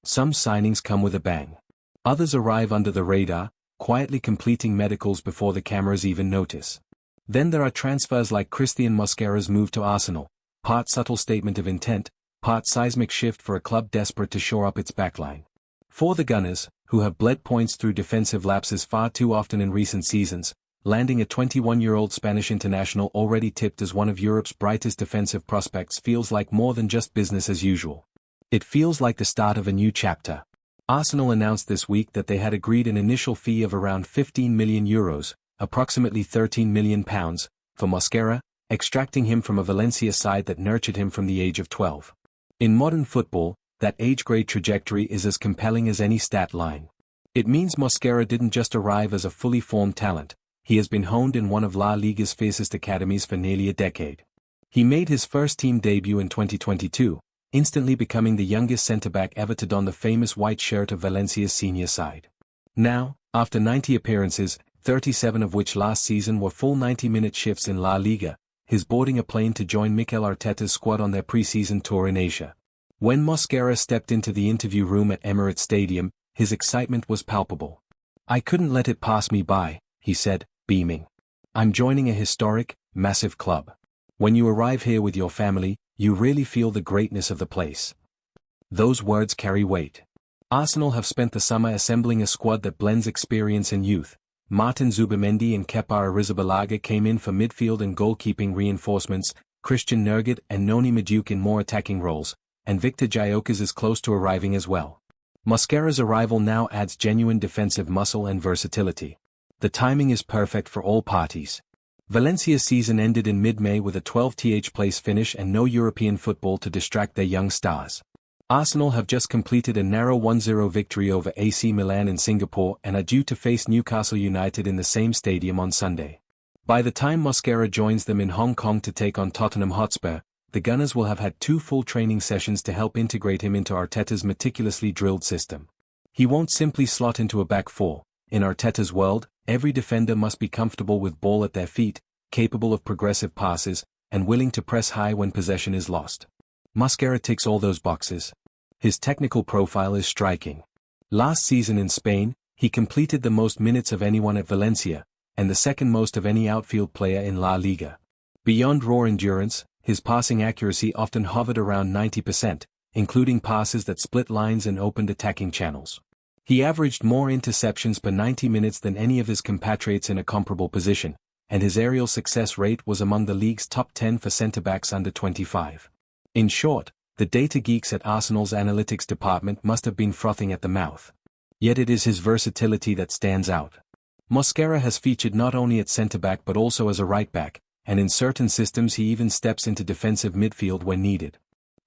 Some signings come with a bang. Others arrive under the radar, quietly completing medicals before the cameras even notice. Then there are transfers like Cristhian Mosquera's move to Arsenal, part subtle statement of intent, part seismic shift for a club desperate to shore up its backline. For the Gunners, who have bled points through defensive lapses far too often in recent seasons, landing a 21-year-old Spanish international already tipped as one of Europe's brightest defensive prospects feels like more than just business as usual. It feels like the start of a new chapter. Arsenal announced this week that they had agreed an initial fee of around €15 million, approximately £13 million, for Mosquera, extracting him from a Valencia side that nurtured him from the age of 12. In modern football, that age-grade trajectory is as compelling as any stat line. It means Mosquera didn't just arrive as a fully formed talent, he has been honed in one of La Liga's fiercest academies for nearly a decade. He made his first team debut in 2022, instantly becoming the youngest centre-back ever to don the famous white shirt of Valencia's senior side. Now, after 90 appearances, 37 of which last season were full 90-minute shifts in La Liga, he's boarding a plane to join Mikel Arteta's squad on their pre-season tour in Asia. When Mosquera stepped into the interview room at Emirates Stadium, his excitement was palpable. "I couldn't let it pass me by," he said, beaming. "I'm joining a historic, massive club. When you arrive here with your family, you really feel the greatness of the place." Those words carry weight. Arsenal have spent the summer assembling a squad that blends experience and youth. Martin Zubimendi and Kepa Arrizabalaga came in for midfield and goalkeeping reinforcements, Christian Nurgid and Noni Madueke in more attacking roles, and Victor Gyökeres is close to arriving as well. Mosquera's arrival now adds genuine defensive muscle and versatility. The timing is perfect for all parties. Valencia's season ended in mid-May with a 12th place finish and no European football to distract their young stars. Arsenal have just completed a narrow 1-0 victory over AC Milan in Singapore and are due to face Newcastle United in the same stadium on Sunday. By the time Mosquera joins them in Hong Kong to take on Tottenham Hotspur, the Gunners will have had 2 full training sessions to help integrate him into Arteta's meticulously drilled system. He won't simply slot into a back four. In Arteta's world, every defender must be comfortable with ball at their feet, capable of progressive passes, and willing to press high when possession is lost. Mosquera ticks all those boxes. His technical profile is striking. Last season in Spain, he completed the most minutes of anyone at Valencia, and the second most of any outfield player in La Liga. Beyond raw endurance, his passing accuracy often hovered around 90%, including passes that split lines and opened attacking channels. He averaged more interceptions per 90 minutes than any of his compatriots in a comparable position, and his aerial success rate was among the league's top 10 for centre-backs under 25. In short, the data geeks at Arsenal's analytics department must have been frothing at the mouth. Yet it is his versatility that stands out. Mosquera has featured not only at centre-back but also as a right-back, and in certain systems he even steps into defensive midfield when needed.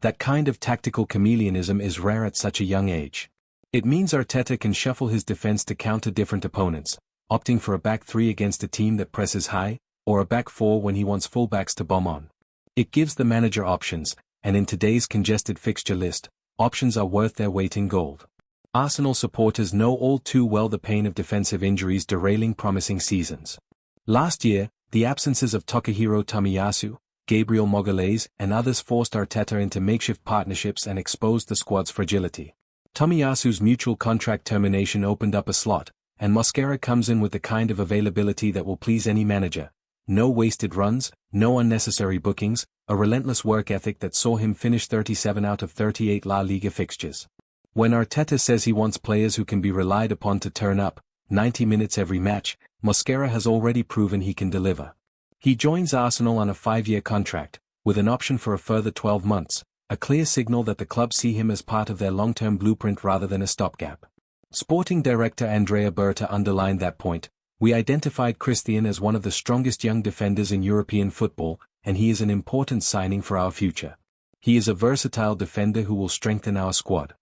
That kind of tactical chameleonism is rare at such a young age. It means Arteta can shuffle his defense to counter different opponents, opting for a back three against a team that presses high, or a back four when he wants fullbacks to bomb on. It gives the manager options, and in today's congested fixture list, options are worth their weight in gold. Arsenal supporters know all too well the pain of defensive injuries derailing promising seasons. Last year, the absences of Takahiro Tomiyasu, Gabriel Magalhaes and others forced Arteta into makeshift partnerships and exposed the squad's fragility. Tomiyasu's mutual contract termination opened up a slot, and Mosquera comes in with the kind of availability that will please any manager. No wasted runs, no unnecessary bookings, a relentless work ethic that saw him finish 37 out of 38 La Liga fixtures. When Arteta says he wants players who can be relied upon to turn up, 90 minutes every match, Mosquera has already proven he can deliver. He joins Arsenal on a 5-year contract, with an option for a further 12 months, a clear signal that the club see him as part of their long-term blueprint rather than a stopgap. Sporting director Andrea Berta underlined that point. "We identified Cristhian as one of the strongest young defenders in European football, and he is an important signing for our future. He is a versatile defender who will strengthen our squad."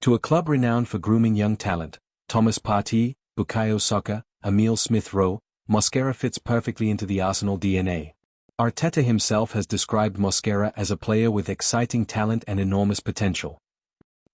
To a club renowned for grooming young talent, Thomas Partey, Bukayo Saka, Emile Smith-Rowe, Mosquera fits perfectly into the Arsenal DNA. Arteta himself has described Mosquera as a player with exciting talent and enormous potential.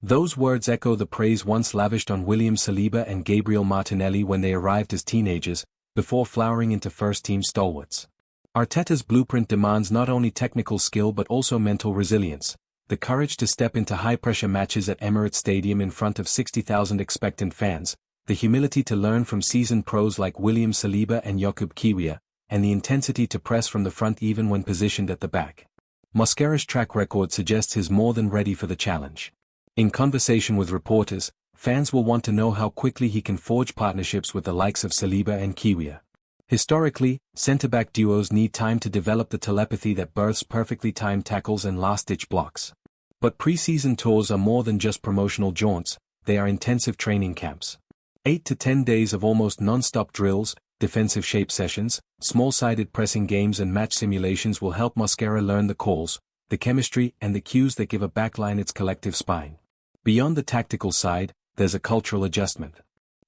Those words echo the praise once lavished on William Saliba and Gabriel Martinelli when they arrived as teenagers, before flowering into first-team stalwarts. Arteta's blueprint demands not only technical skill but also mental resilience. the courage to step into high-pressure matches at Emirates Stadium in front of 60,000 expectant fans, the humility to learn from seasoned pros like William Saliba and Jakub Kiwior, and the intensity to press from the front even when positioned at the back. Mosquera's track record suggests he's more than ready for the challenge. In conversation with reporters, fans will want to know how quickly he can forge partnerships with the likes of Saliba and Kiwior. Historically, centre-back duos need time to develop the telepathy that births perfectly timed tackles and last-ditch blocks. But pre-season tours are more than just promotional jaunts, they are intensive training camps. 8 to 10 days of almost non-stop drills, defensive shape sessions, small-sided pressing games and match simulations will help Mosquera learn the calls, the chemistry and the cues that give a backline its collective spine. Beyond the tactical side, there's a cultural adjustment.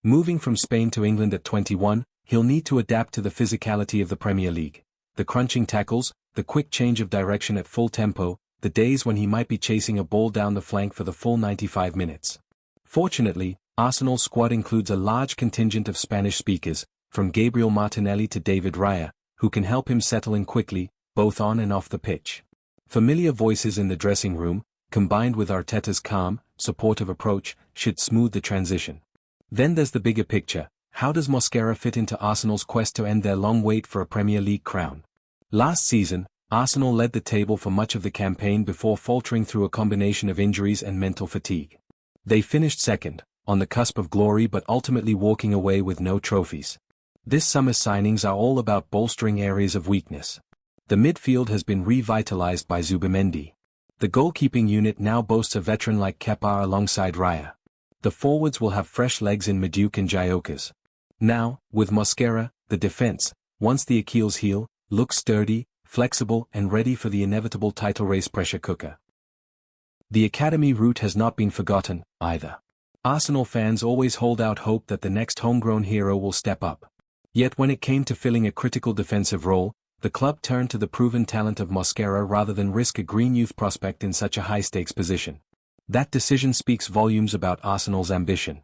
Moving from Spain to England at 21, he'll need to adapt to the physicality of the Premier League. The crunching tackles, the quick change of direction at full tempo, the days when he might be chasing a ball down the flank for the full 95 minutes. Fortunately, Arsenal's squad includes a large contingent of Spanish speakers, from Gabriel Martinelli to David Raya, who can help him settle in quickly, both on and off the pitch. Familiar voices in the dressing room, combined with Arteta's calm, supportive approach, should smooth the transition. Then there's the bigger picture. How does Mosquera fit into Arsenal's quest to end their long wait for a Premier League crown? Last season, Arsenal led the table for much of the campaign before faltering through a combination of injuries and mental fatigue. They finished second, on the cusp of glory but ultimately walking away with no trophies. This summer's signings are all about bolstering areas of weakness. The midfield has been revitalized by Zubimendi. The goalkeeping unit now boasts a veteran like Kepa alongside Raya. The forwards will have fresh legs in Madueke and Gyökeres. Now, with Mosquera, the defense, once the Achilles heel, looks sturdy, flexible and ready for the inevitable title race pressure cooker. The academy route has not been forgotten, either. Arsenal fans always hold out hope that the next homegrown hero will step up. Yet when it came to filling a critical defensive role, the club turned to the proven talent of Mosquera rather than risk a green youth prospect in such a high-stakes position. That decision speaks volumes about Arsenal's ambition.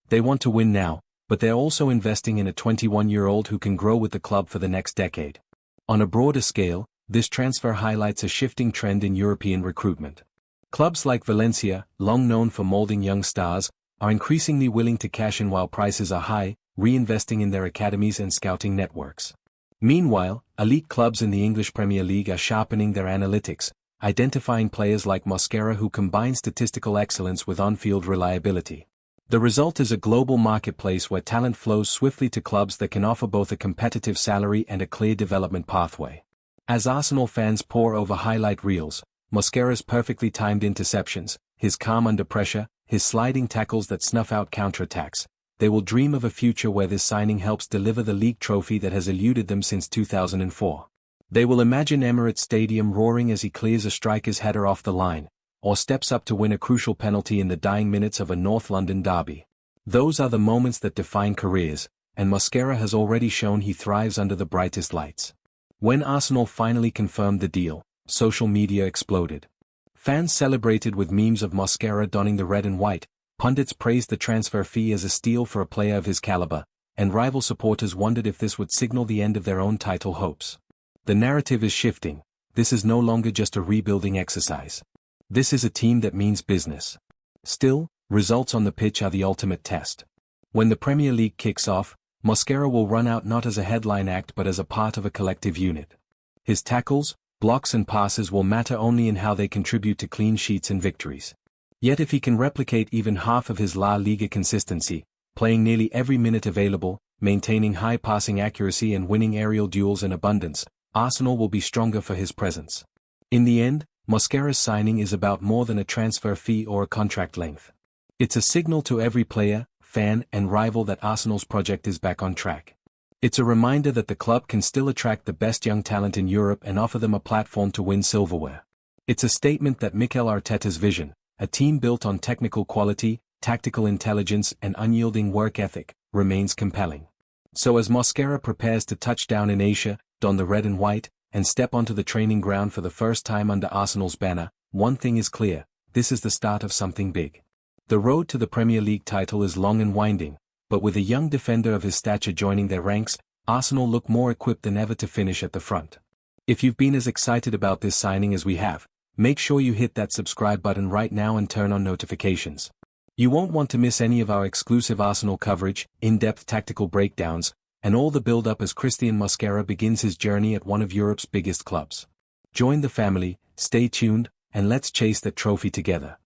They want to win now, but they're also investing in a 21-year-old who can grow with the club for the next decade. On a broader scale, this transfer highlights a shifting trend in European recruitment. Clubs like Valencia, long known for molding young stars, are increasingly willing to cash in while prices are high, reinvesting in their academies and scouting networks. Meanwhile, elite clubs in the English Premier League are sharpening their analytics, identifying players like Mosquera who combine statistical excellence with on-field reliability. The result is a global marketplace where talent flows swiftly to clubs that can offer both a competitive salary and a clear development pathway. As Arsenal fans pore over highlight reels, Mosquera's perfectly timed interceptions, his calm under pressure, his sliding tackles that snuff out counterattacks, they will dream of a future where this signing helps deliver the league trophy that has eluded them since 2004. They will imagine Emirates Stadium roaring as he clears a striker's header off the line, or steps up to win a crucial penalty in the dying minutes of a North London derby. Those are the moments that define careers, and Mosquera has already shown he thrives under the brightest lights. When Arsenal finally confirmed the deal, social media exploded. Fans celebrated with memes of Mosquera donning the red and white, pundits praised the transfer fee as a steal for a player of his caliber, and rival supporters wondered if this would signal the end of their own title hopes. The narrative is shifting. This is no longer just a rebuilding exercise. This is a team that means business. Still, results on the pitch are the ultimate test. When the Premier League kicks off, Mosquera will run out not as a headline act but as a part of a collective unit. His tackles, blocks and passes will matter only in how they contribute to clean sheets and victories. Yet if he can replicate even half of his La Liga consistency, playing nearly every minute available, maintaining high passing accuracy and winning aerial duels in abundance, Arsenal will be stronger for his presence. In the end, Mosquera's signing is about more than a transfer fee or a contract length. It's a signal to every player, fan and rival that Arsenal's project is back on track. It's a reminder that the club can still attract the best young talent in Europe and offer them a platform to win silverware. It's a statement that Mikel Arteta's vision, a team built on technical quality, tactical intelligence and unyielding work ethic, remains compelling. So as Mosquera prepares to touch down in Asia, don the red and white, and step onto the training ground for the first time under Arsenal's banner, one thing is clear: this is the start of something big. The road to the Premier League title is long and winding, but with a young defender of his stature joining their ranks, Arsenal look more equipped than ever to finish at the front. If you've been as excited about this signing as we have, Make sure you hit that subscribe button right now and turn on notifications. You won't want to miss any of our exclusive Arsenal coverage, in-depth tactical breakdowns, and all the build-up as Cristhian Mosquera begins his journey at one of Europe's biggest clubs. Join the family, stay tuned, and let's chase that trophy together.